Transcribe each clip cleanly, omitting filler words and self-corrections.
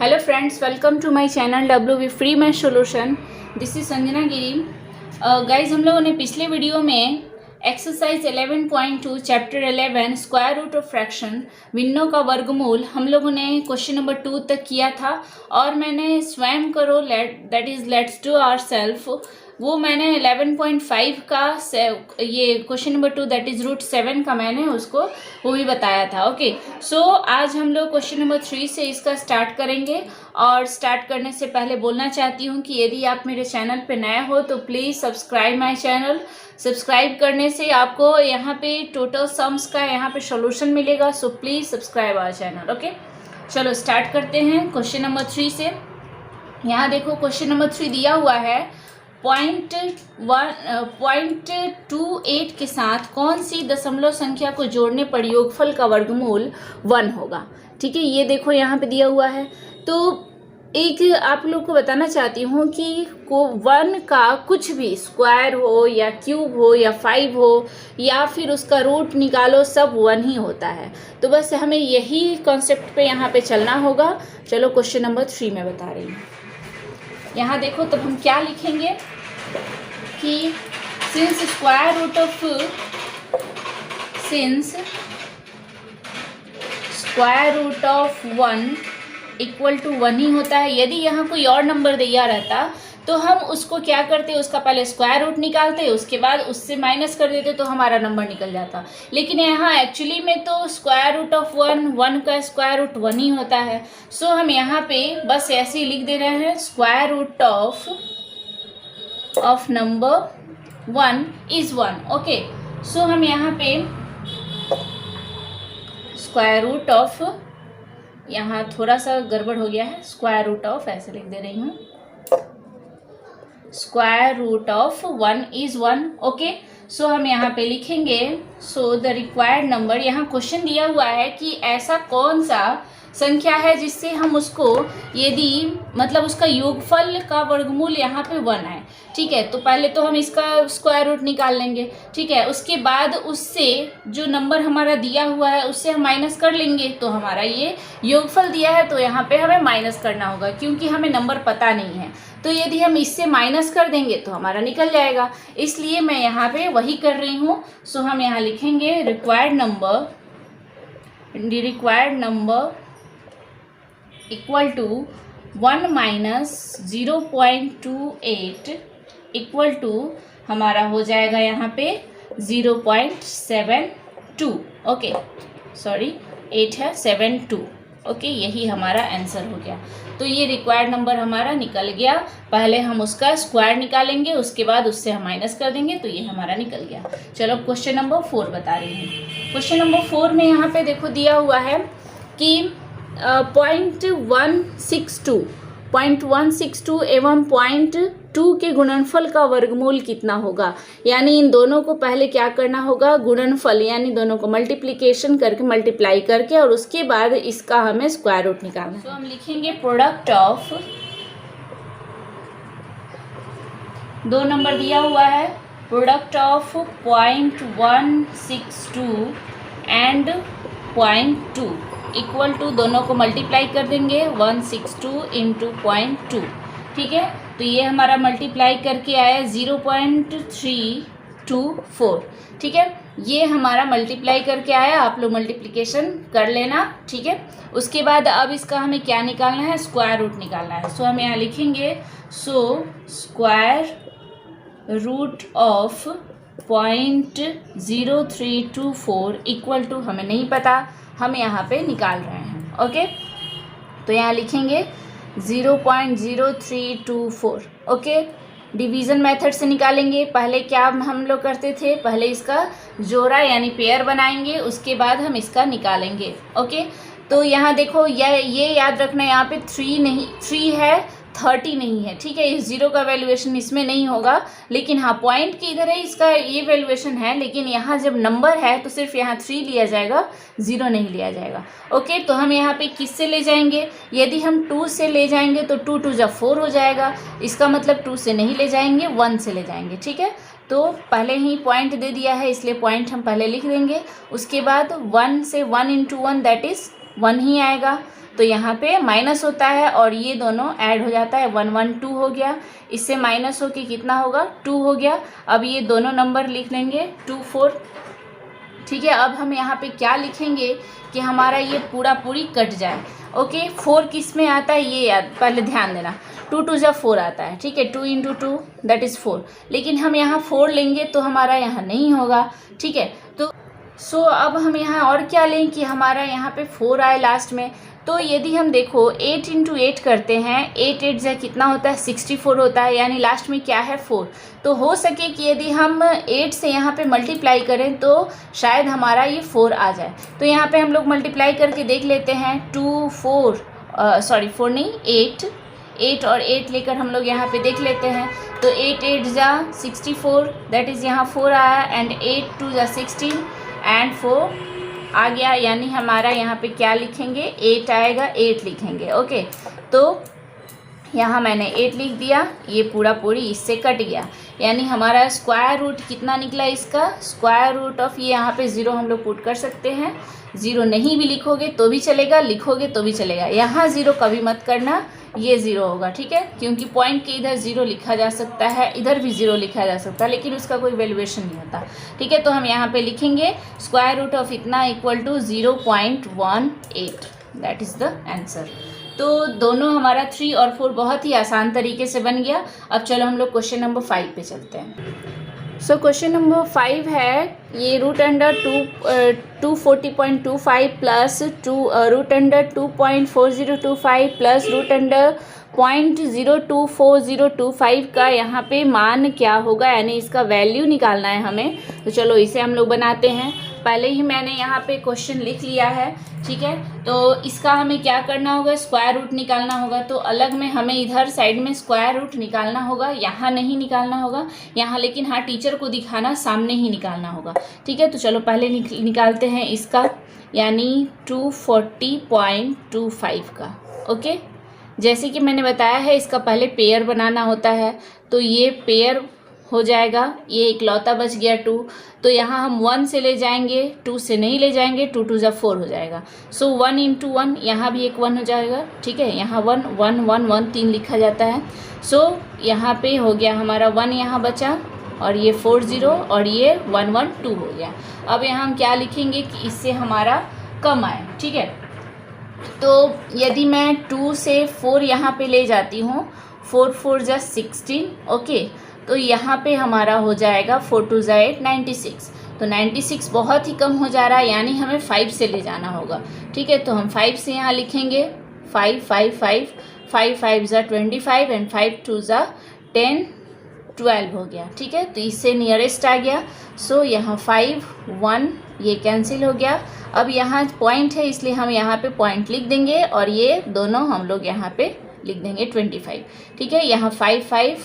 Hello friends, welcome to my channel WV Free Math Solution. This is Sanjana Giri. Guys हम लोगों ने पिछले video में exercise 11.2 chapter 11 square root of fraction भिन्नों का वर्गमूल हम लोगों ने क्वेश्चन नंबर 2 तक किया था और मैंने स्वयं करो that is let's do ourself वो मैंने 11.5 का ये question number 2 that is root 7 का मैंने उसको वो भी बताया था. ओके, सो आज हम लोग क्वेश्चन नंबर 3 से इसका स्टार्ट करेंगे. और स्टार्ट करने से पहले बोलना चाहती हूँ कि यदि आप मेरे चैनल पे नए हो तो please subscribe my channel. Subscribe करने से आपको यहाँ पे टोटल सम्स का यहाँ पे सॉल्यूशन मिलेगा. So please subscribe our channel. Okay, चलो स्टार्ट करते हैं क्वेश्चन नंबर 3 से. यहाँ देखो क्वेश्चन नंबर 3 दिया हुआ है. 0.28 के साथ कौन सी दशमलव संख्या को जोड़ने पर योगफल का वर्गमूल 1 होगा. ठीक है, ये देखो यहाँ पे दिया हुआ है. तो एक आप लोग को बताना चाहती हूँ कि 1 का कुछ भी स्क्वायर हो या क्यूब हो या 5 हो या फिर उसका रूट निकालो, सब 1 ही होता है. तो बस हमें यही कॉन्सेप्ट पे यहाँ पे चलना होगा. चलो क्वेश्चन नंबर 3 में बता रही हूँ. यहाँ देखो तो हम क्या लिखेंगे कि since square root of 1 equal to 1 ही होता है. यदि यहाँ कोई और नंबर दिया रहता तो हम उसको क्या करते, उसका पहले स्क्वायर रूट निकालते, उसके बाद उससे माइनस कर देते तो हमारा नंबर निकल जाता. लेकिन यहाँ एक्चुअली में तो स्क्वायर रूट ऑफ 1 का स्क्वायर रूट 1 ही होता है. सो हम यहाँ पे बस ऐसे ही लिख दे रहे हैं square root of number 1 is 1. Okay, so हम यहाँ पे स्क्वायर रूट ऑफ, यहाँ थोड़ा सा गड़बड़ हो गया है, स्क्वायर रूट ऑफ ऐसे लिख दे रही हूँ, square root of 1 is 1. Okay, so हम यहाँ पे लिखेंगे सो द रिक्वायर्ड नंबर. यहाँ क्वेश्चन दिया हुआ है कि ऐसा कौन सा संख्या है जिससे हम उसको यदि मतलब उसका योगफल का वर्गमूल यहाँ पे 1 है. ठीक है, तो पहले तो हम इसका स्क्वायर रूट निकाल लेंगे. ठीक है, उसके बाद उससे जो नंबर हमारा दिया हुआ है उससे हम माइनस कर लेंगे तो हमारा ये योगफल दिया है तो यहाँ पे हमें माइनस करना होगा क्योंकि हमें नंबर पता नहीं है. तो यदि हम इससे माइनस कर देंगे तो हमारा निकल जाएगा, इसलिए मैं यहाँ पे वही कर रही हूँ. सो हम यहाँ लिखेंगे required number equal to 1 minus 0.28 equal to हमारा हो जाएगा यहाँ पे 0.72. ओके, सॉरी 8 है 72. ओके, यही हमारा आंसर हो गया. तो ये रिक्वायर्ड नंबर हमारा निकल गया. पहले हम उसका स्क्वायर निकालेंगे, उसके बाद उससे हम माइनस कर देंगे तो ये हमारा निकल गया. चलो क्वेश्चन नंबर 4 बता रही हूँ. क्वेश्चन नंबर 4 में यहाँ पे देखो दिया हुआ है कि 0.162 एवं 0.2 के गुणनफल का वर्गमूल कितना होगा. यानी इन दोनों को पहले क्या करना होगा, गुणनफल यानी दोनों को मल्टीप्लिकेशन करके मल्टीप्लाई करके और उसके बाद इसका हमें स्क्वायर रूट निकालना है. तो हम लिखेंगे प्रोडक्ट ऑफ, 2 नंबर दिया हुआ है, product of 0.162 and 0.2 equal to, दोनों को मल्टीप्लाई कर देंगे 162 इंटू 0.2. ठीक है, तो ये हमारा मल्टीप्लाई करके आया 0.324. ठीक है, ये हमारा मल्टीप्लाई करके आया. आप लोग मल्टीप्लिकेशन कर लेना. ठीक है, उसके बाद अब इसका हमें क्या निकालना है, स्क्वायर रूट निकालना है. सो हम यहाँ लिखेंगे so square root of 0.0324 equal to, हमें नहीं पता, हम यहाँ पे निकाल रहे हैं. ओके, तो यहाँ लिखेंगे 0.0324. ओके, डिवीज़न मेथड से निकालेंगे. पहले क्या हम लोग करते थे, पहले इसका जोड़ा यानी पेयर बनाएंगे, उसके बाद हम इसका निकालेंगे. ओके, तो यहाँ देखो ये याद रखना, यहाँ पे 3 है, 30 नहीं है. ठीक है, इस 0 का वैल्यूएशन इसमें नहीं होगा, लेकिन हाँ पॉइंट की इधर है, इसका ये वैल्यूएशन है, लेकिन यहाँ जब नंबर है तो सिर्फ यहाँ 3 लिया जाएगा, 0 नहीं लिया जाएगा. ओके, तो हम यहाँ पे किससे ले जाएंगे, यदि हम 2 से ले जाएंगे तो 2 2 जब 4 हो जाएगा. इसका मतलब 2 से नहीं ले जाएंगे, 1 से ले जाएंगे. ठीक है, तो पहले ही पॉइंट दे दिया है इसलिए पॉइंट हम पहले लिख देंगे. उसके बाद 1 से 1 इंटू 1 दैट इज़ 1 ही आएगा. तो यहाँ पे माइनस होता है और ये दोनों ऐड हो जाता है, 1 1 2 हो गया, इससे माइनस हो के कितना होगा 2 हो गया। अब ये दोनों नंबर लिख लेंगे 2 4, ठीक है। अब हम यहाँ पे क्या लिखेंगे कि हमारा ये पूरी कट जाए। ओके, 4 किस में आता है ये याद पहले ध्यान देना, 2 2 जा 4 आता है, ठीक है, 2 × 2 दैट इज़ 4, लेकिन हम यहाँ 4 लेंगे तो हमारा यहाँ नहीं होगा, ठीक है। तो अब हम यहाँ और क्या लें कि हमारा यहाँ पे 4 आए लास्ट में। तो यदि हम देखो 8 × 8 करते हैं, 8 8 जा कितना होता है 64 होता है, यानी लास्ट में क्या है 4। तो हो सके कि यदि हम 8 से यहाँ पे मल्टीप्लाई करें तो शायद हमारा ये 4 आ जाए। तो यहाँ पे हम लोग मल्टीप्लाई करके देख लेते हैं, 2 4 4 नहीं 8 और 8 लेकर हम लोग यहाँ पे देख लेते हैं। तो 8 8 जा 64 दैट इज़ यहाँ 4 आया, एंड 8 2 जा 16 एंड 4 आ गया, यानी हमारा यहाँ पे क्या लिखेंगे 8 आएगा, 8 लिखेंगे। ओके, तो यहाँ मैंने 8 लिख दिया, ये पूरी इससे कट गया, यानी हमारा स्क्वायर रूट कितना निकला इसका, स्क्वायर रूट ऑफ ये यहाँ पे 0 हम लोग पुट कर सकते हैं। 0 नहीं भी लिखोगे तो भी चलेगा, लिखोगे तो भी चलेगा। यहाँ 0 कभी मत करना, ये 0 होगा, ठीक है, क्योंकि पॉइंट के इधर 0 लिखा जा सकता है, इधर भी 0 लिखा जा सकता है, लेकिन उसका कोई वैल्यूएशन नहीं होता, ठीक है। तो हम यहाँ पे लिखेंगे स्क्वायर रूट ऑफ इतना equal to 0.18, that is the answer. तो दोनों हमारा 3 और 4 बहुत ही आसान तरीके से बन गया। अब चलो हम लोग क्वेश्चन नंबर 5 पे चलते हैं। सो क्वेश्चन नंबर 5 है ये √240.25 प्लस √2.4025 प्लस √0.024025 का यहाँ पे मान क्या होगा, यानी इसका वैल्यू निकालना है हमें। तो चलो इसे हम लोग बनाते हैं। पहले ही मैंने यहाँ पे क्वेश्चन लिख लिया है, ठीक है। तो इसका हमें क्या करना होगा, स्क्वायर रूट निकालना होगा। तो अलग में हमें इधर साइड में स्क्वायर रूट निकालना होगा, यहाँ नहीं निकालना होगा यहाँ, लेकिन हाँ टीचर को दिखाना सामने ही निकालना होगा, ठीक है। तो चलो पहले निकालते हैं इसका, यानी 240.25 का। ओके, जैसे कि मैंने बताया है इसका पहले पेयर बनाना होता है, तो ये पेयर हो जाएगा, ये इकलौता बच गया 2, तो यहाँ हम 1 से ले जाएंगे, 2 से नहीं ले जाएंगे, 2 2 जा 4 हो जाएगा। सो 1 × 1, यहाँ भी एक 1 हो जाएगा, ठीक है, यहाँ 1 1 1 1 3 लिखा जाता है। सो यहाँ पे हो गया हमारा 1 यहाँ बचा, और ये 4 0 और ये 1 1 2 हो गया। अब यहाँ हम क्या लिखेंगे कि इससे हमारा कम आए, ठीक है। तो यदि मैं 2 से 4 यहाँ पे ले जाती हूँ, 4 4 जा 16, ओके, तो यहाँ पे हमारा हो जाएगा 4 2 जा 8 96। तो 96 बहुत ही कम हो जा रहा है, यानी हमें 5 से ले जाना होगा, ठीक है। तो हम 5 से यहाँ लिखेंगे 5 5 5 5 5 जा 25 एंड 5 2 जा 10 12 हो गया, ठीक है। तो इससे नियरेस्ट आ गया। सो यहाँ 5 1 ये कैंसिल हो गया। अब यहाँ पॉइंट है इसलिए हम यहाँ पे पॉइंट लिख देंगे, और ये दोनों हम लोग यहाँ पे लिख देंगे 25, ठीक है। यहाँ 5 5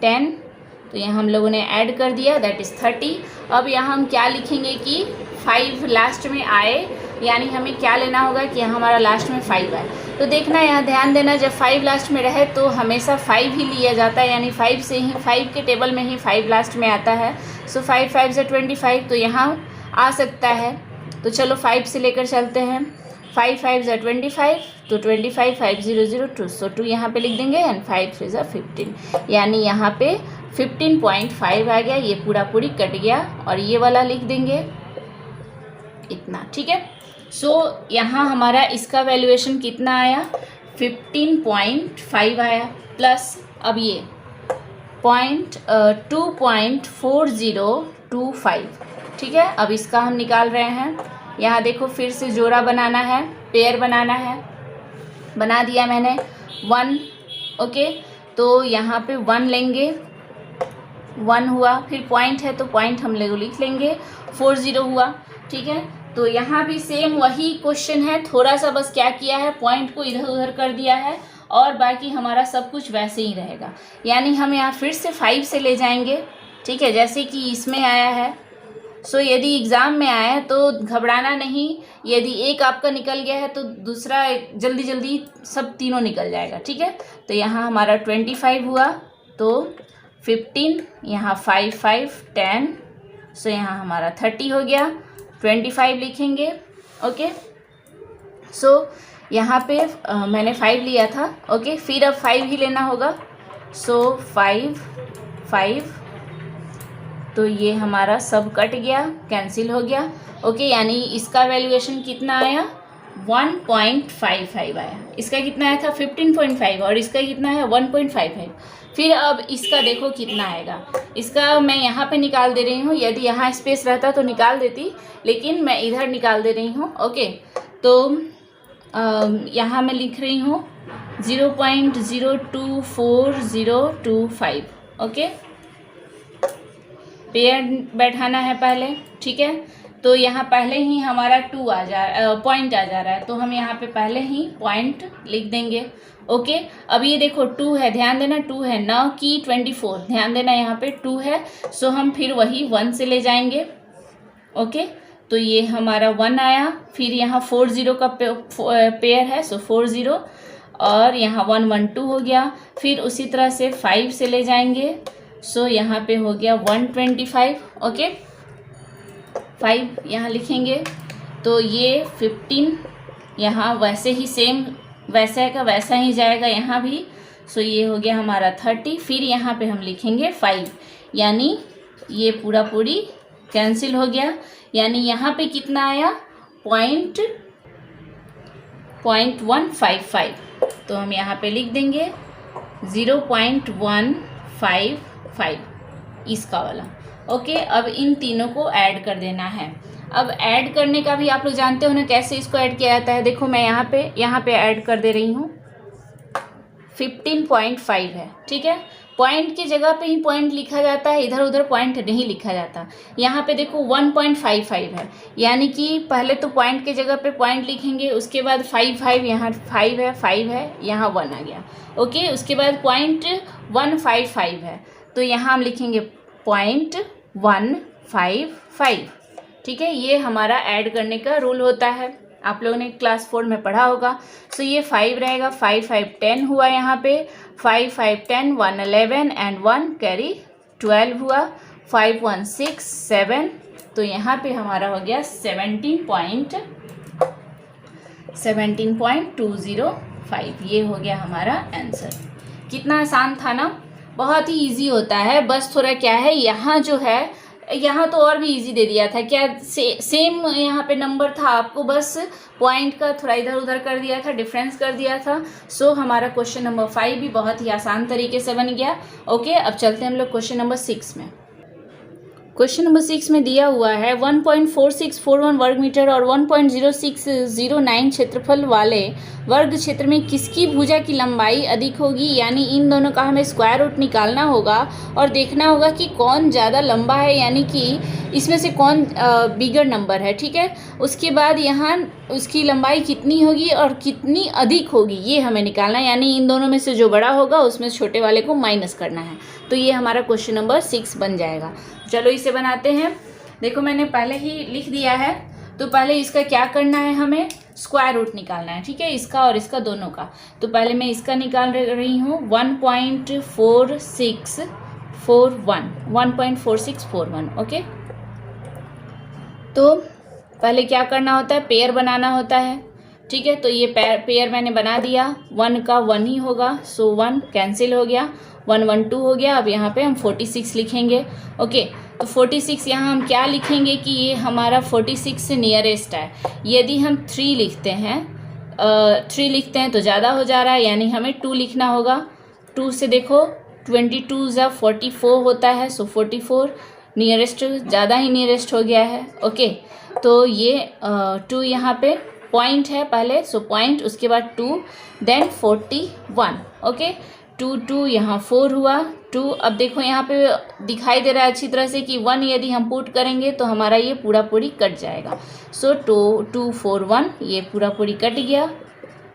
10, तो यहाँ हम लोगों ने ऐड कर दिया, दैट इज़ 30। अब यहाँ हम क्या लिखेंगे कि 5 लास्ट में आए, यानी हमें क्या लेना होगा कि यहाँ हमारा लास्ट में 5 आए। तो देखना, यहाँ ध्यान देना, जब 5 लास्ट में रहे तो हमेशा 5 ही लिया जाता है, यानी 5 से ही 5 के टेबल में ही 5 लास्ट में आता है। सो 5 5 जा 25, तो यहाँ आ सकता है। तो चलो 5 से लेकर चलते हैं, 5 5 जा 25, तो 25 5 0 0 2, सो 2 यहाँ पे लिख देंगे, एंड 5 3 जा 15, यानी यहाँ पे 15.5 आ गया। ये पूरी कट गया, और ये वाला लिख देंगे इतना, ठीक है। सो यहाँ हमारा इसका वैल्यूएशन कितना आया, 15.5 आया, प्लस अब ये 2.4025, ठीक है। अब इसका हम निकाल रहे हैं। यहाँ देखो फिर से जोड़ा बनाना है, पेयर बनाना है, बना दिया मैंने 1, ओके। तो यहाँ पे 1 लेंगे, 1 हुआ, फिर पॉइंट है तो पॉइंट हम लोग लिख लेंगे, 4 0 हुआ, ठीक है। तो यहाँ भी सेम वही क्वेश्चन है, थोड़ा सा बस क्या किया है, पॉइंट को इधर उधर कर दिया है, और बाकी हमारा सब कुछ वैसे ही रहेगा। यानी हम यहाँ फिर से 5 से ले जाएंगे, ठीक है, जैसे कि इसमें आया है। सो यदि एग्ज़ाम में आया है तो घबराना नहीं, यदि एक आपका निकल गया है तो दूसरा जल्दी जल्दी सब तीनों निकल जाएगा, ठीक है। तो यहाँ हमारा 25 हुआ, तो 15, यहाँ 5 5 10, सो यहाँ हमारा 30 हो गया, 25 लिखेंगे, ओके। सो यहाँ पे मैंने 5 लिया था। ओके, फिर अब 5 ही लेना होगा। सो 5 5, तो ये हमारा सब कट गया, कैंसिल हो गया। ओके, यानी इसका वैल्यूएशन कितना आया, 1.55 आया। इसका कितना आया था 15.5 और इसका कितना है 1.55। फिर अब इसका देखो कितना आएगा। इसका मैं यहाँ पे निकाल दे रही हूँ, यदि यहाँ स्पेस रहता तो निकाल देती, लेकिन मैं इधर निकाल दे रही हूँ। ओके, तो यहाँ मैं लिख रही हूँ 0.024025। ओके, पेयर बैठाना है पहले, ठीक है। तो यहाँ पहले ही हमारा पॉइंट आ जा रहा है, तो हम यहाँ पे पहले ही पॉइंट लिख देंगे। ओके, अब ये देखो 2 है, ध्यान देना 2 है, ना कि 24, ध्यान देना यहाँ पे 2 है। सो हम फिर वही 1 से ले जाएंगे। ओके, तो ये हमारा 1 आया। फिर यहाँ 40 का पेयर है, सो 40, और यहाँ 1 1 2 हो गया। फिर उसी तरह से 5 से ले जाएंगे, सो यहाँ पे हो गया 125। ओके, 5 यहाँ लिखेंगे, तो ये 15 यहाँ वैसे ही सेम वैसे का वैसा ही जाएगा यहाँ भी। सो ये हो गया हमारा 30। फिर यहाँ पे हम लिखेंगे 5, यानी ये पूरी कैंसिल हो गया। यानी यहाँ पे कितना आया, 0.155। तो हम यहाँ पे लिख देंगे 0.155 इसका वाला। ओके, अब इन तीनों को ऐड कर देना है। अब ऐड करने का भी आप लोग जानते हो ना कैसे इसको ऐड किया जाता है। देखो मैं यहाँ पे ऐड कर दे रही हूँ, 15.5 है, ठीक है। पॉइंट की जगह पे ही पॉइंट लिखा जाता है, इधर उधर पॉइंट नहीं लिखा जाता। यहाँ पे देखो 1.55 है, यानी कि पहले तो पॉइंट की जगह पे पॉइंट लिखेंगे, उसके बाद 5 यहाँ 5 है, यहाँ 1 आ गया। ओके, उसके बाद 0.155 है, तो यहाँ हम लिखेंगे 0.155, ठीक है। ये हमारा ऐड करने का रूल होता है, आप लोगों ने क्लास 4 में पढ़ा होगा। सो ये 5 रहेगा, 5 5 10 हुआ यहाँ पे, 5 5 10, 1 11 एंड 1 कैरी 12 हुआ, 5 1 6 7, तो यहाँ पे हमारा हो गया 17.205। ये हो गया हमारा आंसर। कितना आसान था ना, बहुत ही इजी होता है। बस थोड़ा क्या है, यहाँ जो है, यहाँ तो और भी इजी दे दिया था क्या, सेम यहाँ पे नंबर था, आपको बस पॉइंट का थोड़ा इधर उधर कर दिया था, डिफरेंस कर दिया था। सो हमारा क्वेश्चन नंबर 5 भी बहुत ही आसान तरीके से बन गया। ओके, अब चलते हैं हम लोग क्वेश्चन नंबर 6 में। क्वेश्चन नंबर 6 में दिया हुआ है 1.4641 वर्ग मीटर और 1.0609 क्षेत्रफल वाले वर्ग क्षेत्र में किसकी भुजा की लंबाई अधिक होगी। यानी इन दोनों का हमें स्क्वायर रूट निकालना होगा और देखना होगा कि कौन ज़्यादा लंबा है, यानी कि इसमें से कौन बिगर नंबर है, ठीक है। उसके बाद यहाँ उसकी लंबाई कितनी होगी और कितनी अधिक होगी, ये हमें निकालना है। यानी इन दोनों में से जो बड़ा होगा उसमें छोटे वाले को माइनस करना है। तो ये हमारा क्वेश्चन नंबर 6 बन जाएगा। चलो इसे बनाते हैं। देखो मैंने पहले ही लिख दिया है, तो पहले इसका क्या करना है, हमें स्क्वायर रूट निकालना है, ठीक है, इसका और इसका दोनों का। तो पहले मैं इसका निकाल रही हूँ 1.4641। ओके, तो पहले क्या करना होता है, पेयर बनाना होता है, ठीक है। तो ये पेयर मैंने बना दिया, 1 का 1 ही होगा, सो 1 कैंसिल हो गया, 1 1 2 हो गया। अब यहाँ पे हम 46 लिखेंगे। ओके, तो 46 यहाँ हम क्या लिखेंगे कि ये हमारा 46 से नियरेस्ट है। यदि हम 3 लिखते हैं तो ज़्यादा हो जा रहा है, यानी हमें 2 लिखना होगा। 2 से देखो 22 = 44 होता है, सो 44 नियरेस्ट, ज़्यादा ही नियरेस्ट हो गया है। ओके, तो ये 2 यहाँ पे पॉइंट है पहले, सो पॉइंट, उसके बाद 2, देन 41। ओके, 2 2 यहाँ 4 हुआ, 2। अब देखो यहाँ पे दिखाई दे रहा है अच्छी तरह से कि 1 यदि हम पुट करेंगे तो हमारा ये पूरी कट जाएगा। सो 2 4 1, ये पूरी कट गया।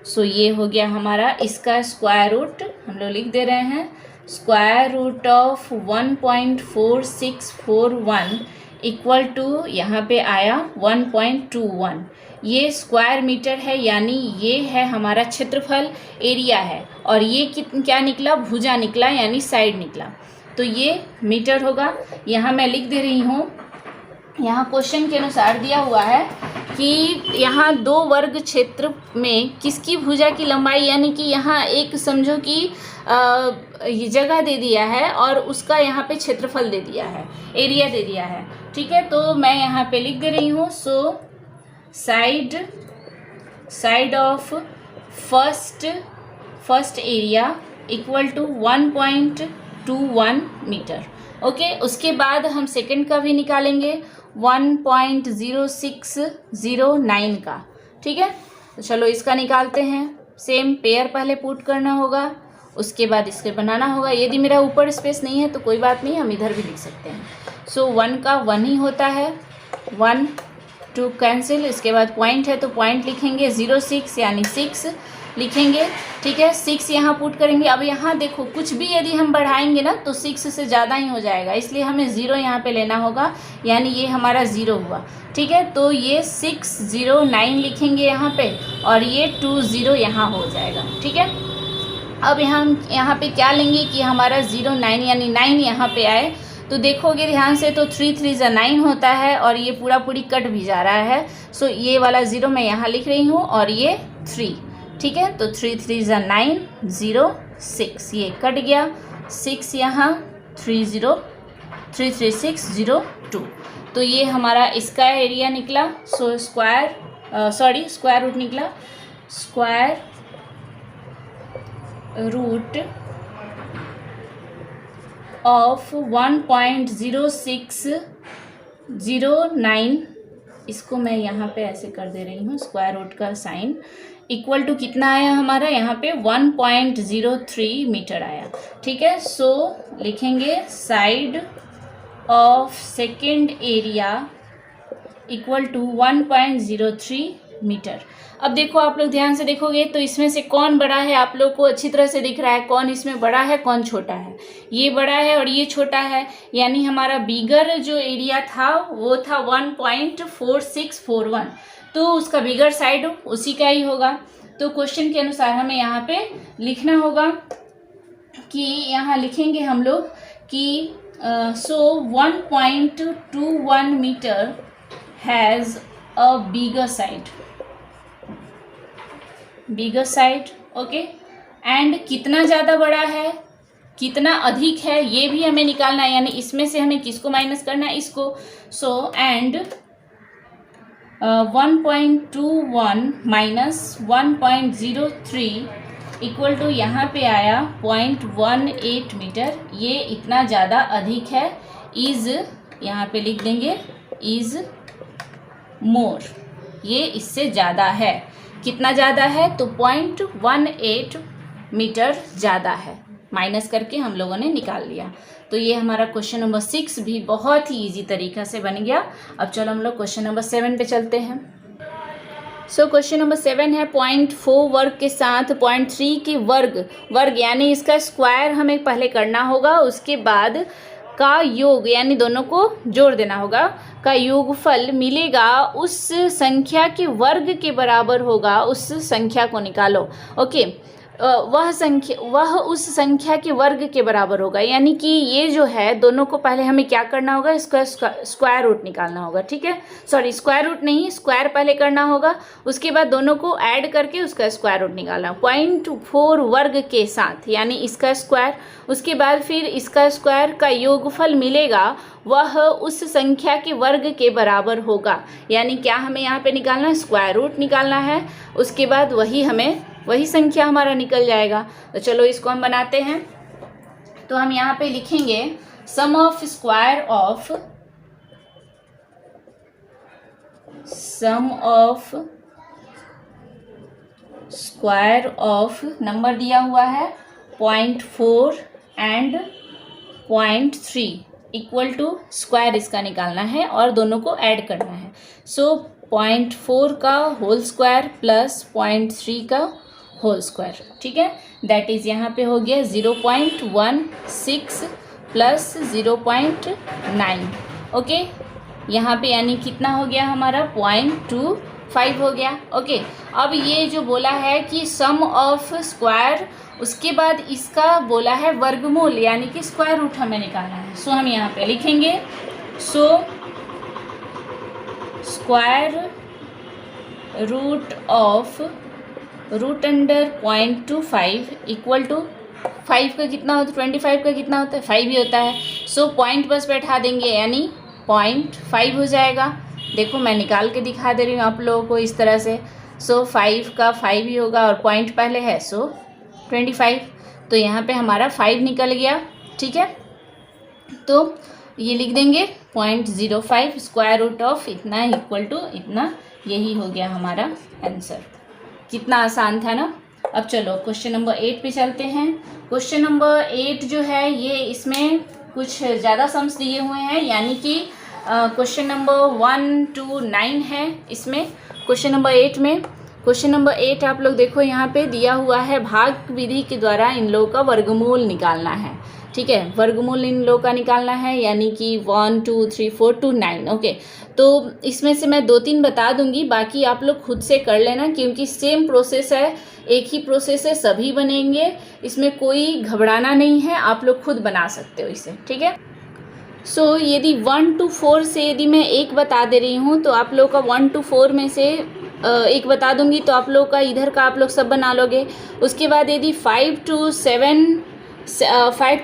सो ये हो गया हमारा, इसका स्क्वायर रूट हम लोग लिख दे रहे हैं, square root of 1.4641 equal to यहाँ पे आया 1.21। ये स्क्वायर मीटर है, यानी ये है हमारा क्षेत्रफल, एरिया है, और ये क्या निकला, भुजा निकला, यानी साइड निकला। तो ये मीटर होगा। यहाँ मैं लिख दे रही हूँ, यहाँ क्वेश्चन के अनुसार दिया हुआ है कि यहाँ 2 वर्ग क्षेत्र में किसकी भुजा की लंबाई, यानी कि यहाँ एक समझो कि ये जगह दे दिया है और उसका यहाँ पे क्षेत्रफल दे दिया है, एरिया दे दिया है। ठीक है, तो मैं यहाँ पे लिख दे रही हूँ। So side of first area equal to 1.21 metre. Okay, उसके बाद हम सेकंड का भी निकालेंगे 1.0609 का। ठीक है, तो चलो इसका निकालते हैं। सेम पेयर पहले पुट करना होगा, उसके बाद इसके बनाना होगा। यदि मेरा ऊपर स्पेस नहीं है तो कोई बात नहीं, हम इधर भी लिख सकते हैं। सो 1 का 1 ही होता है, 1 2 कैंसिल, इसके बाद पॉइंट है तो पॉइंट लिखेंगे, 06 यानी 6 लिखेंगे। ठीक है, 6 यहाँ पुट करेंगे। अब यहाँ देखो कुछ भी यदि हम बढ़ाएंगे ना तो 6 से ज़्यादा ही हो जाएगा, इसलिए हमें 0 यहाँ पे लेना होगा, यानी ये हमारा 0 हुआ। ठीक है, तो ये 609 लिखेंगे यहाँ पे और ये 20 यहाँ हो जाएगा। ठीक है, अब यहाँ पे क्या लेंगे कि हमारा 09 यानी 9 यहाँ पे आए, तो देखोगे ध्यान से तो 3 3 9 होता है और ये पूरी कट भी जा रहा है। सो ये वाला 0 मैं यहाँ लिख रही हूँ और ये 3। ठीक है, तो 3 3 9 0 6, ये कट गया, 6 यहाँ 3 3 6 0 2, तो ये हमारा इसका एरिया निकला। सो स्क्वायर रूट निकला, स्क्वायर रूट ऑफ 1.0609, इसको मैं यहाँ पे ऐसे कर दे रही हूँ, स्क्वायर रूट का साइन, इक्वल टू कितना आया हमारा यहाँ पे 1.03 मीटर आया। ठीक है, सो लिखेंगे side of second area equal to 1.03 metre. अब देखो आप लोग ध्यान से देखोगे तो इसमें से कौन बड़ा है, आप लोग को अच्छी तरह से दिख रहा है कौन इसमें बड़ा है कौन छोटा है। ये बड़ा है और ये छोटा है, यानी हमारा बिगर जो एरिया था वो था 1.4641, तो उसका बिगर साइड उसी का ही होगा। तो क्वेश्चन के अनुसार हमें यहाँ पे लिखना होगा कि यहाँ लिखेंगे हम लोग कि so 1.21 metre has a bigger side. Okay, and कितना ज़्यादा बड़ा है कितना अधिक है ये भी हमें निकालना है, यानी इसमें से हमें किसको माइनस करना है, इसको। So and 1.21 minus 1.03 equal to यहाँ पे आया 0.18 मीटर। ये इतना ज़्यादा अधिक है, इज़ यहाँ पे लिख देंगे इज़ मोर, ये इससे ज़्यादा है। कितना ज़्यादा है तो 0.18 मीटर ज़्यादा है, माइनस करके हम लोगों ने निकाल लिया। तो ये हमारा क्वेश्चन नंबर 6 भी बहुत ही इजी तरीक़ा से बन गया। अब चलो हम लोग क्वेश्चन नंबर 7 पे चलते हैं। सो क्वेश्चन नंबर 7 है 0.4 वर्ग के साथ 0.3 के वर्ग यानी इसका स्क्वायर हमें पहले करना होगा, उसके बाद का योग यानी दोनों को जोड़ देना होगा, का योगफल मिलेगा उस संख्या के वर्ग के बराबर होगा, उस संख्या को निकालो। ओके, वह उस संख्या के वर्ग के बराबर होगा, यानी कि ये जो है दोनों को पहले हमें क्या करना होगा, इसका स्क्वायर रूट निकालना होगा। ठीक है, सॉरी स्क्वायर रूट नहीं, स्क्वायर पहले करना होगा, उसके बाद दोनों को ऐड करके उसका स्क्वायर रूट निकालना। 0.4 वर्ग के साथ यानी इसका स्क्वायर, उसके बाद फिर इसका स्क्वायर का योगफल मिलेगा, वह उस संख्या के वर्ग के बराबर होगा। यानी क्या हमें यहाँ पे निकालना है, स्क्वायर रूट निकालना है, उसके बाद वही संख्या हमारा निकल जाएगा। तो चलो इसको हम बनाते हैं। तो हम यहाँ पे लिखेंगे सम ऑफ स्क्वायर ऑफ नंबर दिया हुआ है 0.4 एंड 0.3 इक्वल टू स्क्वायर इसका निकालना है और दोनों को ऐड करना है। सो 0.4 का होल स्क्वायर प्लस 0.3 का होल स्क्वायर। ठीक है, दैट इज़ यहाँ पे हो गया 0.16 प्लस 0.9। ओके, यहाँ पे यानी कितना हो गया हमारा 0.25 हो गया। ओके, अब ये जो बोला है कि सम ऑफ स्क्वायर, उसके बाद इसका बोला है वर्गमूल यानी कि स्क्वायर रूट हमें निकालना है। सो हम यहाँ पे लिखेंगे square root under 0.25 equal to 5 का कितना होता है, 25 का कितना होता है, 5 ही होता है। सो पॉइंट बस बैठा देंगे यानी 0.5 हो जाएगा। देखो मैं निकाल के दिखा दे रही हूँ आप लोगों को इस तरह से। सो 5 का 5 ही होगा और पॉइंट पहले है, सो 25। तो यहाँ पे हमारा 5 निकल गया, ठीक है। तो ये लिख देंगे 0.05 स्क्वायर रूट ऑफ इतना इक्वल टू इतना, यही हो गया हमारा आंसर। कितना आसान था ना। अब चलो क्वेश्चन नंबर 8 पे चलते हैं। क्वेश्चन नंबर 8 जो है ये इसमें कुछ ज़्यादा सम्स दिए हुए हैं, यानी कि क्वेश्चन नंबर 1 to 9 है इसमें। क्वेश्चन नंबर 8 में, क्वेश्चन नंबर 8 आप लोग देखो यहाँ पे दिया हुआ है भाग विधि के द्वारा इन लोगों का वर्गमूल निकालना है, ठीक है। वर्गमूल इन लोगों का निकालना है यानी कि 1 2 3 4 to 9। ओके, तो इसमें से मैं 2-3 बता दूंगी, बाकी आप लोग खुद से कर लेना क्योंकि सेम प्रोसेस है, एक ही प्रोसेस है, सभी बनेंगे, इसमें कोई घबराना नहीं है, आप लोग खुद बना सकते हो इसे, ठीक है। सो यदि 1 to 4 से यदि मैं एक बता दे रही हूँ तो आप लोग का 1 to 4 में से एक बता दूंगी तो आप लोग का इधर का आप लोग सब बना लोगे। उसके बाद यदि 5 to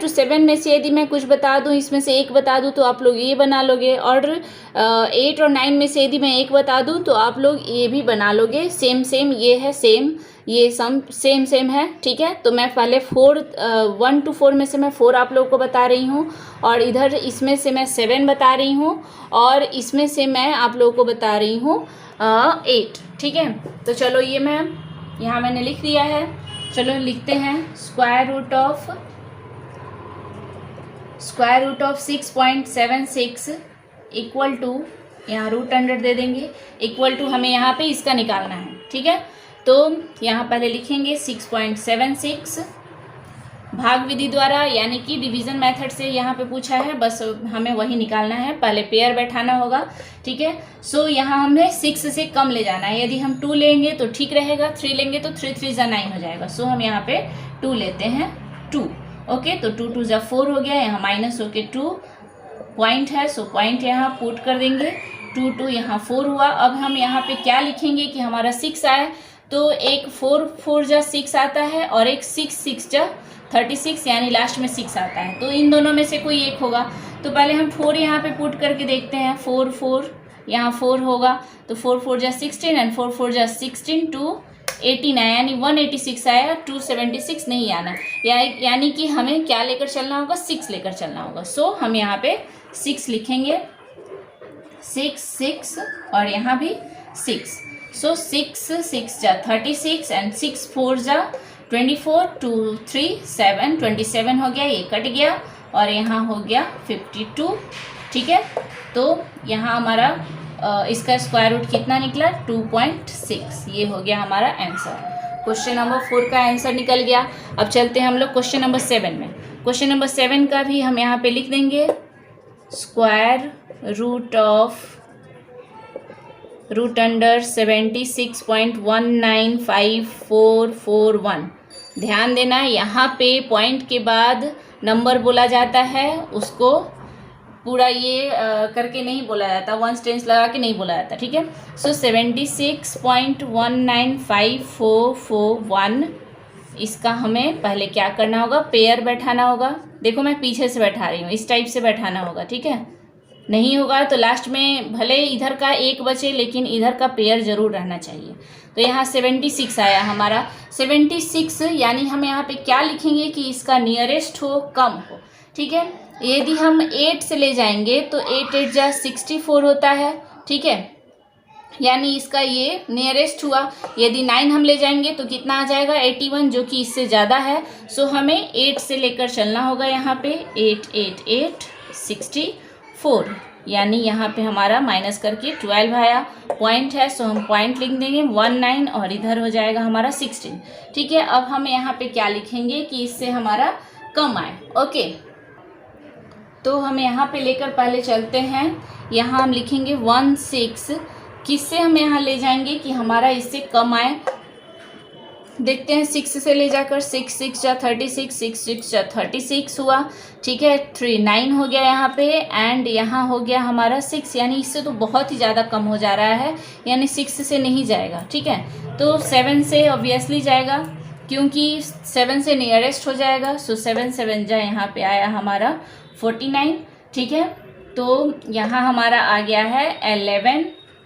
7 में से यदि मैं कुछ बता दूं, इसमें से एक बता दूं तो आप लोग ये बना लोगे, और 8 और 9 में से यदि मैं एक बता दूं तो आप लोग ये भी बना लोगे। सेम ये है, ये सम सेम है, ठीक है। तो मैं पहले 1 to 4 में से मैं 4 आप लोगों को बता रही हूँ, और इधर इसमें से मैं 7 बता रही हूँ, और इसमें से मैं आप लोगों को बता रही हूँ 8, ठीक है। तो चलो ये मैं यहाँ मैंने लिख दिया है, चलो लिखते हैं square root of 6.76 equal to, यहाँ रूट अंडर दे देंगे, इक्वल टू हमें यहाँ पे इसका निकालना है, ठीक है। तो यहाँ पहले लिखेंगे 6.76 भाग विधि द्वारा, यानी कि डिवीज़न मेथड से यहाँ पे पूछा है, बस हमें वही निकालना है, पहले पेयर बैठाना होगा, ठीक है। सो यहाँ हमें 6 से कम ले जाना है, यदि हम 2 लेंगे तो ठीक रहेगा, 3 लेंगे तो 3 3 जा 9 हो जाएगा। सो हम यहाँ पे 2 लेते हैं, 2, ओके। तो 2 2 जा 4 हो गया, यहाँ माइनस होके 2 पॉइंट है, सो पॉइंट यहाँ पुट कर देंगे, 2 2 यहाँ 4 हुआ। अब हम यहाँ पे क्या लिखेंगे कि हमारा 6 आए, तो एक 4 4 जा 6 आता है और एक 6 6 जा 36, यानी लास्ट में 6 आता है, तो इन दोनों में से कोई एक होगा। तो पहले हम 4 यहाँ पे पुट करके देखते हैं, 4 4 यहाँ 4 होगा, तो 4 4 जा 16 एंड 4 4 जा 16, 218 आया, यानी 186 आया, 276 नहीं आना, यानी कि हमें क्या लेकर चलना होगा, 6 लेकर चलना होगा। सो हम यहाँ पे 6 लिखेंगे, 6 और यहाँ भी 6। सो 6 6 जा 36 एंड 6 4 जा 24, 2 3 7, 27 हो गया, ये कट गया, और यहाँ हो गया 52, ठीक है। तो यहाँ हमारा इसका स्क्वायर रूट कितना निकला, 2.6, ये हो गया हमारा आंसर। क्वेश्चन नंबर 4 का आंसर निकल गया। अब चलते हैं हम लोग क्वेश्चन नंबर 7 में। क्वेश्चन नंबर 7 का भी हम यहाँ पे लिख देंगे स्क्वायर रूट अंडर 76.195441। ध्यान देना, यहाँ पे पॉइंट के बाद नंबर बोला जाता है, उसको पूरा ये करके नहीं बोला जाता, वन टेंस लगा के नहीं बोला जाता, ठीक है। सो 76.195441, इसका हमें पहले क्या करना होगा, पेयर बैठाना होगा। देखो मैं पीछे से बैठा रही हूँ, इस टाइप से बैठाना होगा, ठीक है। नहीं होगा तो लास्ट में भले इधर का एक बचे लेकिन इधर का पेयर जरूर रहना चाहिए। तो यहाँ 76 आया हमारा, 76, यानी हम यहाँ पे क्या लिखेंगे कि इसका नियरेस्ट हो, कम हो, ठीक है। यदि हम 8 से ले जाएंगे तो 8 8 जा 64 होता है, ठीक है, यानी इसका ये नियरेस्ट हुआ। यदि 9 हम ले जाएंगे तो कितना आ जाएगा, 81, जो कि इससे ज़्यादा है। सो हमें 8 से लेकर चलना होगा, यहाँ पे 8 8 8 64, यानी यहाँ पे हमारा माइनस करके 12 आया, पॉइंट है, सो हम पॉइंट लिख देंगे 19, और इधर हो जाएगा हमारा 16, ठीक है। अब हम यहाँ पे क्या लिखेंगे कि इससे हमारा कम आए, ओके। तो हम यहाँ पे लेकर पहले चलते हैं, यहाँ हम लिखेंगे 16, किससे हम यहाँ ले जाएंगे कि हमारा इससे कम आए, देखते हैं 6 से ले जाकर 6 6 जा 36, 6 6 जा 36 हुआ, ठीक है। 3 9 हो गया यहाँ पे, एंड यहाँ हो गया हमारा 6, यानी इससे तो बहुत ही ज़्यादा कम हो जा रहा है, यानी 6 से नहीं जाएगा, ठीक है। तो 7 से ऑब्वियसली जाएगा क्योंकि 7 से नियरेस्ट हो जाएगा। सो 7 7 जा यहाँ पे आया हमारा 49, ठीक है। तो यहाँ हमारा आ गया है 11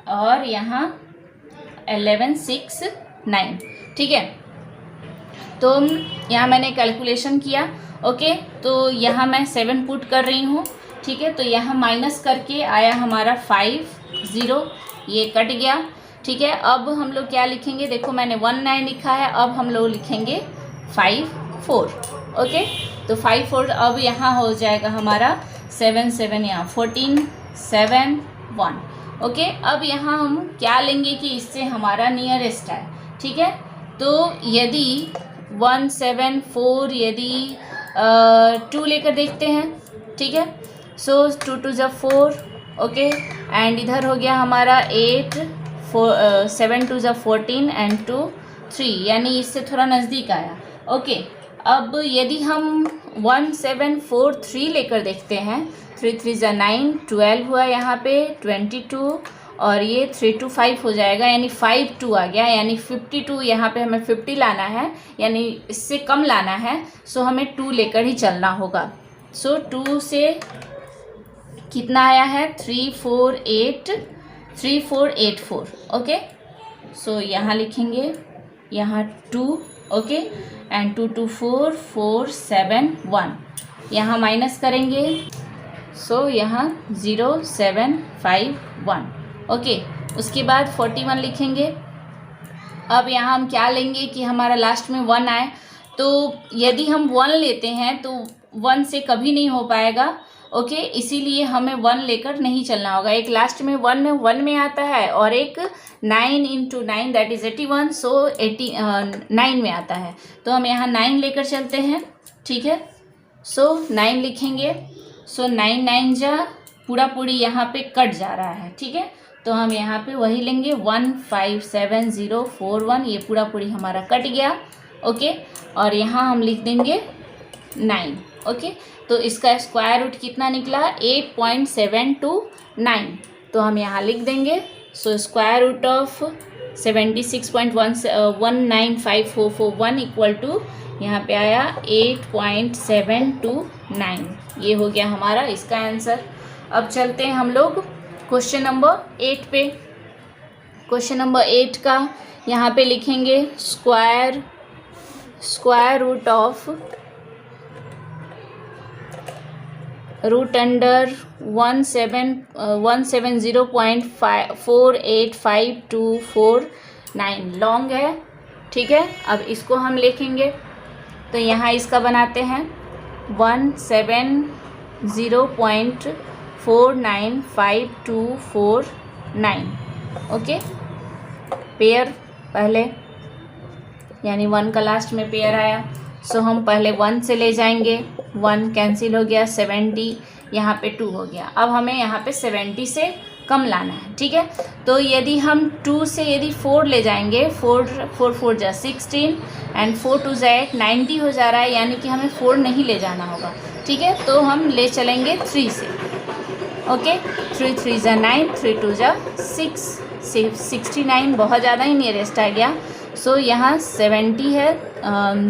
और यहाँ 11 6 9, ठीक है। तो यहाँ मैंने कैलकुलेशन किया, ओके। तो यहाँ मैं 7 पुट कर रही हूँ, ठीक है। तो यहाँ माइनस करके आया हमारा 5 0, ये कट गया, ठीक है। अब हम लोग क्या लिखेंगे, देखो मैंने 1 9 लिखा है, अब हम लोग लिखेंगे 5 4, ओके। तो 5 4 अब यहाँ हो जाएगा हमारा 7 7 यहाँ 14 7 1, ओके। अब यहाँ हम क्या लेंगे कि इससे हमारा नियरेस्ट है, ठीक है। तो यदि 1 7 4 यदि 2 लेकर देखते हैं, ठीक है। सो 2 2 जा 4, ओके। एंड इधर हो गया हमारा 8 7 2 जा 14 एंड 2 3, यानी इससे थोड़ा नज़दीक आया, ओके। अब यदि हम 1 7 4 3 लेकर देखते हैं, 3 3 जा 9 12 हुआ यहाँ पे 22, और ये 3 2 5 हो जाएगा, यानी 5 2 आ गया, यानी 52। यहाँ पे हमें 50 लाना है, यानी इससे कम लाना है, सो हमें 2 लेकर ही चलना होगा। सो 2 से कितना आया है 3 4 8 3 4 8 4, ओके। सो यहाँ लिखेंगे यहाँ 2, ओके, एंड 2 2 4 4 7 1, यहाँ माइनस करेंगे, सो यहाँ 0 7 5 1, ओके। उसके बाद 41 लिखेंगे। अब यहाँ हम क्या लेंगे कि हमारा लास्ट में 1 आए, तो यदि हम 1 लेते हैं तो 1 से कभी नहीं हो पाएगा, ओके। इसीलिए हमें 1 लेकर नहीं चलना होगा। एक लास्ट में 1 में आता है और एक 9 × 9 दैट इज़ 81, सो 9 में आता है। तो हम यहाँ 9 लेकर चलते हैं, ठीक है। सो 9 लिखेंगे, सो 9 9 जा पूरा पूरी यहाँ पे कट जा रहा है, ठीक है। तो हम यहाँ पे वही लेंगे 1 5 7 0 4 1, ये पूरा पूरी हमारा कट गया, ओके। और यहाँ हम लिख देंगे 9, ओके। तो इसका स्क्वायर रूट कितना निकला 8.729, तो हम यहाँ लिख देंगे। So square root of 76.1954441 equal to यहाँ पे आया 8.729, ये हो गया हमारा इसका आंसर। अब चलते हैं हम लोग क्वेश्चन नंबर 8 पे। क्वेश्चन नंबर 8 का यहाँ पे लिखेंगे square root of root under 170.485249 long है, ठीक है। अब इसको हम लिखेंगे, तो यहाँ इसका बनाते हैं 170.495249, ओके। पेयर पहले, यानी 1 का लास्ट में पेयर आया, सो हम पहले 1 से ले जाएंगे, 1 कैंसिल हो गया, 70 यहाँ पे 2 हो गया। अब हमें यहाँ पे 70 से कम लाना है, ठीक है। तो यदि हम 2 से यदि 4 ले जाएंगे, 4 4 जा 16 एंड 4 2 जा 8, 90 हो जा रहा है, यानी कि हमें 4 नहीं ले जाना होगा, ठीक है। तो हम ले चलेंगे 3 से, ओके। 3 3 जा 9 3 2 जा 6 69, बहुत ज़्यादा ही नियरेस्ट आ गया। सो यहाँ 70 है,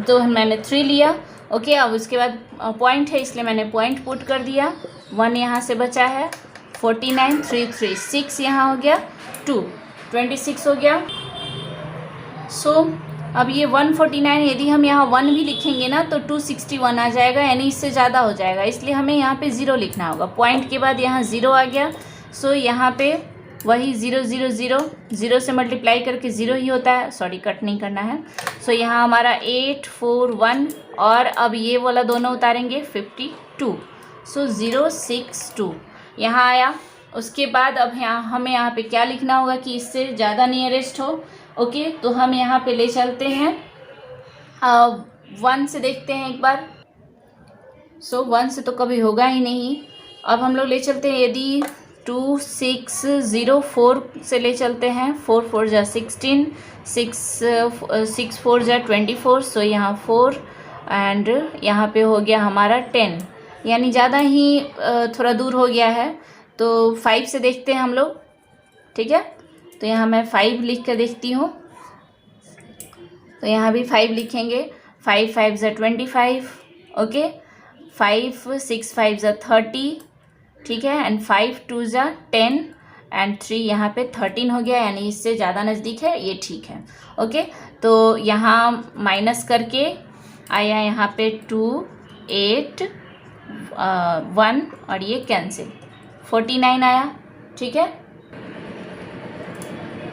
तो मैंने 3 लिया, ओके। अब उसके बाद पॉइंट है, इसलिए मैंने पॉइंट पुट कर दिया। 1 यहाँ से बचा है 49 3 3 6 यहाँ हो गया 2 26 हो गया। सो अब ये 149 यदि हम यहाँ 1 भी लिखेंगे ना तो 261 आ जाएगा, यानी इससे ज़्यादा हो जाएगा, इसलिए हमें यहाँ पे 0 लिखना होगा। पॉइंट के बाद यहाँ 0 आ गया, सो यहाँ पे वही 0 0 0 0 से मल्टीप्लाई करके 0 ही होता है, सॉरी कट नहीं करना है। सो यहाँ हमारा 8 4 1, और अब ये वाला दोनों उतारेंगे 52, सो 062 यहाँ आया। उसके बाद अब यहाँ हमें यहाँ पे क्या लिखना होगा कि इससे ज़्यादा नियरेस्ट हो, ओके। तो हम यहाँ पे ले चलते हैं 1 से देखते हैं एक बार। सो 1 से तो कभी होगा ही नहीं। अब हम लोग ले चलते हैं, यदि 2604 से ले चलते हैं, 4 4 जा 16, 6 4 जा 24, सो यहाँ 4 एंड यहाँ पे हो गया हमारा 10, यानी ज़्यादा ही थोड़ा दूर हो गया है। तो 5 से देखते हैं हम लोग, ठीक है। तो यहाँ मैं 5 लिख कर देखती हूँ, तो यहाँ भी 5 लिखेंगे। 5 5 जा 25, ओके। 5 6 5 जा 30, ठीक है। एंड 5 2 जा 10 एंड 3 यहाँ पे 13 हो गया, यानी इससे ज़्यादा नज़दीक है, ये ठीक है, ओके। तो यहाँ माइनस करके आया यहाँ पे 2 8 1 और ये कैंसिल 49 आया, ठीक है।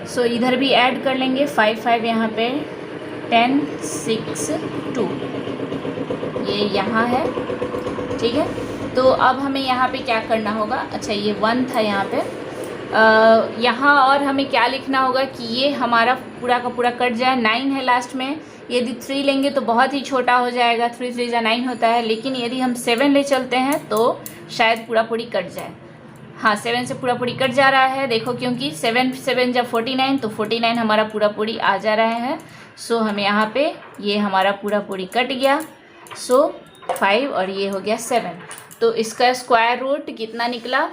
सो इधर भी ऐड कर लेंगे 5 5 यहाँ पे 10 6 2, ये यहाँ है, ठीक है। तो अब हमें यहाँ पे क्या करना होगा, अच्छा ये 1 था यहाँ पे, यहाँ और हमें क्या लिखना होगा कि ये हमारा पूरा का पूरा कट जाए। 9 है लास्ट में, यदि 3 लेंगे तो बहुत ही छोटा हो जाएगा, 3 3 जा 9 होता है, लेकिन यदि हम 7 ले चलते हैं तो शायद पूरा पूरी कट जाए। हाँ, 7 से पूरा पूरी कट जा रहा है, देखो, क्योंकि 7 7 जा 49, तो 49 हमारा पूरा पूरी आ जा रहा है। सो हमें यहाँ पे ये हमारा पूरा पूरी कट गया, सो 5 और ये हो गया 7। तो इसका स्क्वायर रूट कितना निकला,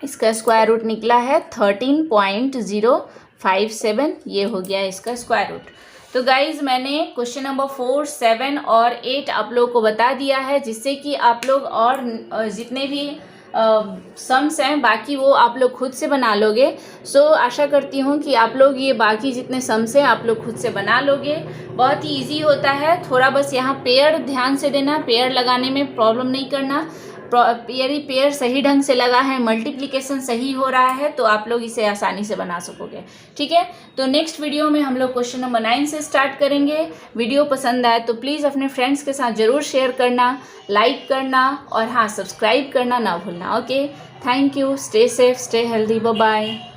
इसका स्क्वायर रूट निकला है 13.057, ये हो गया इसका स्क्वायर रूट। तो गाइज़ मैंने क्वेश्चन नंबर 4 7 और 8 आप लोगों को बता दिया है, जिससे कि आप लोग और जितने भी सम्स हैं बाकी वो आप लोग खुद से बना लोगे। सो आशा करती हूँ कि आप लोग ये बाकी जितने सम्स हैं आप लोग खुद से बना लोगे। बहुत ही इजी होता है, थोड़ा बस यहाँ पेयर ध्यान से देना, पेयर लगाने में प्रॉब्लम नहीं करना। यदि पेयर सही ढंग से लगा है, मल्टीप्लिकेशन सही हो रहा है, तो आप लोग इसे आसानी से बना सकोगे, ठीक है। तो नेक्स्ट वीडियो में हम लोग क्वेश्चन नंबर 9 से स्टार्ट करेंगे। वीडियो पसंद आए तो प्लीज़ अपने फ्रेंड्स के साथ ज़रूर शेयर करना, लाइक करना और हाँ, सब्सक्राइब करना ना भूलना, okay. Thank you, stay safe, stay healthy, bye bye.